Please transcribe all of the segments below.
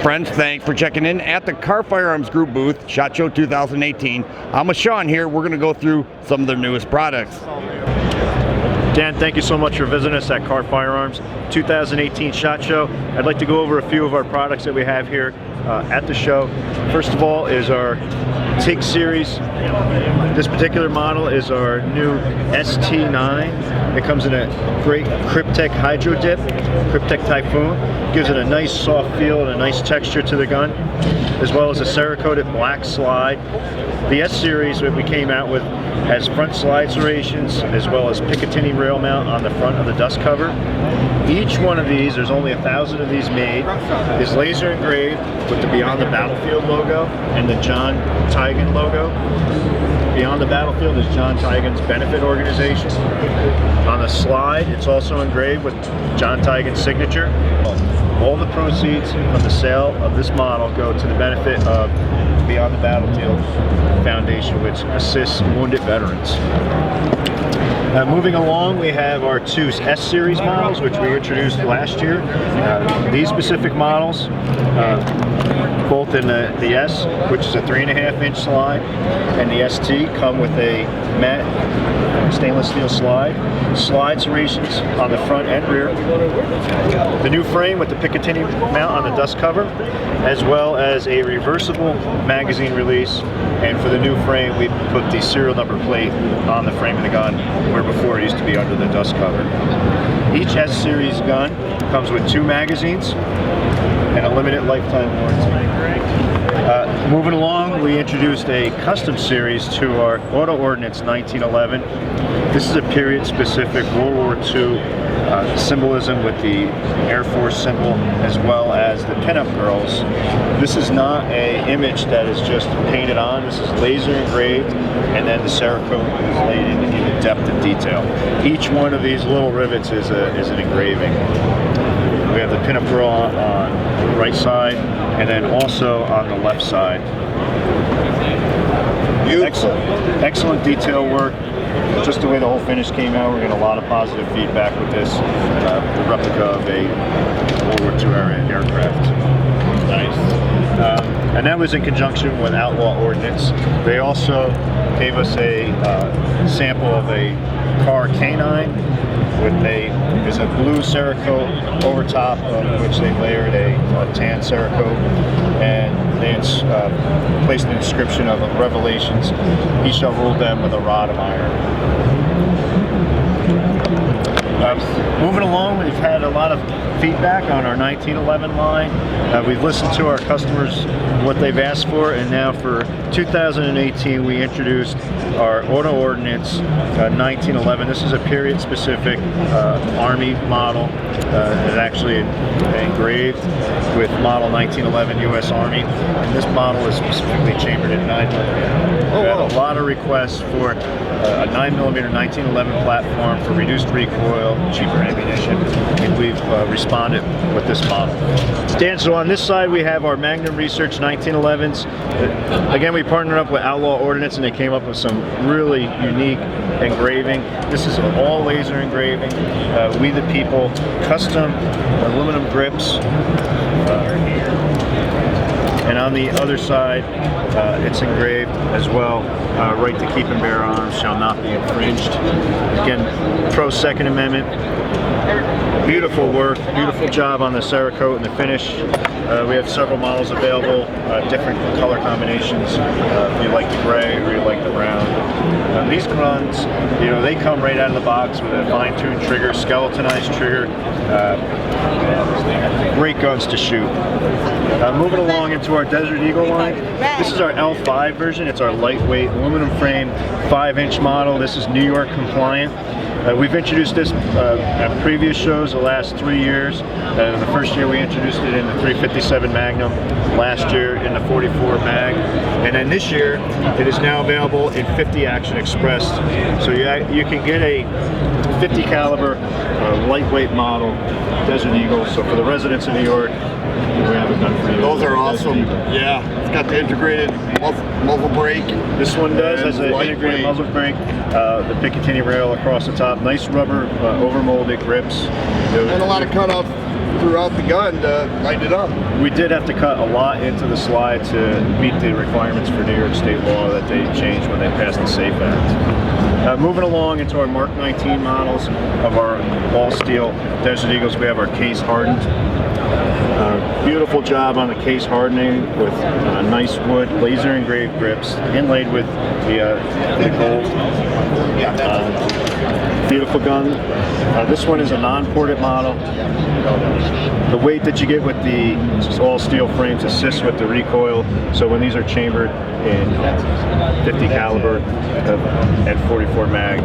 friends, thanks for checking in at the Kahr Firearms Group booth, SHOT Show 2018. I'm with Sean here. We're going to go through some of their newest products. Dan, thank you so much for visiting us at Kahr Firearms 2018 SHOT Show. I'd like to go over a few of our products that we have here at the show. First of all is our TIG series. This particular model is our new ST9. It comes in a great Kryptek Hydro Dip, Kryptek Typhoon. Gives it a nice soft feel and a nice texture to the gun, as well as a Cerakoted black slide. The S series that we came out with has front slide serrations as well as Picatinny rail mount on the front of the dust cover. Each one of these, there's only 1,000 of these made, is laser engraved with the Beyond the Battlefield logo and the John Tigan logo. Beyond the Battlefield is John Tigan's benefit organization. On the slide, it's also engraved with John Tigan's signature. All the proceeds from the sale of this model go to the benefit of Beyond the Battlefield Foundation, which assists wounded veterans. Moving along, we have our two S-Series models, which we introduced last year. These specific models, both in the S, which is a 3.5-inch slide, and the ST come with a matte stainless steel slide. Slide serrations on the front and rear. The new frame with the Picatinny mount on the dust cover, as well as a reversible magazine release. And for the new frame, we put the serial number plate on the frame of the gun, where before it used to be under the dust cover. Each S-Series gun comes with 2 magazines and a limited lifetime warranty. Moving along, we introduced a custom series to our Ordinance 1911. This is a period-specific World War II symbolism with the Air Force symbol, as well as the pinup girls. This is not an image that is just painted on. This is laser engraved, and then the Cerakote is laid in the depth of detail. Each one of these little rivets is an engraving. We have the pinup girl on the right side, and then also on the left side. Beautiful. Excellent detail work. Just the way the whole finish came out, we're getting a lot of positive feedback with this replica of a World War II era aircraft. Nice. And that was in conjunction with Outlaw Ordinance. They also gave us a sample of a Kahr K9 with there's a blue Cerakote over top of which they layered a tan Cerakote, and they placed an inscription of Revelations. He shall rule them with a rod of iron. Moving along, we've had a lot of feedback on our 1911 line. We've listened to our customers, what they've asked for, and now for 2018 we introduced our Ordinance 1911. This is a period-specific Army model. It's actually engraved with model 1911 U.S. Army, and this model is specifically chambered in 9mm. We had a lot of requests for a 9mm 1911 platform for reduced recoil, cheaper ammunition, and we've responded with this model. Dan, so on this side we have our Magnum Research 1911s. Again, we partnered up with Outlaw Ordinance, and they came up with some really unique engraving. This is all laser engraving. We the People custom aluminum grips. And on the other side, it's engraved as well. Right to keep and bear arms shall not be infringed. Again, pro Second Amendment. Beautiful work, beautiful job on the Cerakote and the finish. We have several models available, different color combinations. If you like the gray or you like the brown. These guns, they come right out of the box with a fine-tuned trigger, skeletonized trigger. Great guns to shoot. Moving along into our Desert Eagle line. This is our L5 version. It's our lightweight aluminum frame 5-inch model. This is New York compliant. We've introduced this at previous shows the last 3 years. The first year we introduced it in the 357 Magnum, last year in the 44 Mag, and then this year it is now available in 50 Action Express. So you can get a 50 caliber lightweight model Desert Eagle. So for the residents of New York, we have a gun for you. Those are awesome. Yeah, it's got the integrated muzzle brake. This one has an integrated muzzle brake, the Picatinny rail across the top. nice rubber overmolded grips. And a lot of cutoff throughout the gun to lighten it up. We did have to cut a lot into the slide to meet the requirements for New York State law that they changed when they passed the SAFE Act. Moving along into our Mark 19 models of our all-steel Desert Eagles, we have our case hardened. Beautiful job on the case hardening with nice wood, laser engraved grips, inlaid with the gold. Beautiful gun. This one is a non-ported model. The weight that you get with the all steel frames assists with the recoil. So when these are chambered in 50 caliber at 44 mag,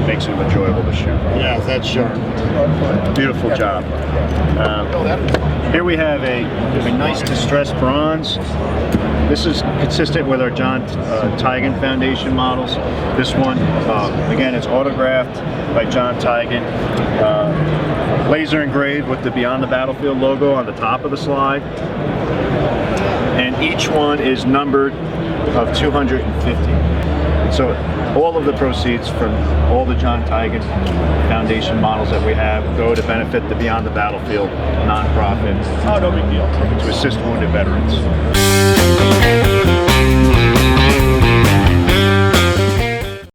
makes them enjoyable to shoot. Yeah, that's sharp. Beautiful job. Here we have a nice distressed bronze. This is consistent with our John Tigan Foundation models. This one, again, it's autographed by John Tigan. Laser engraved with the Beyond the Battlefield logo on the top of the slide. And each one is numbered of 250. So all of the proceeds from all the John Tigan Foundation models that we have go to benefit the Beyond the Battlefield nonprofit. Oh, no big deal. To assist wounded veterans.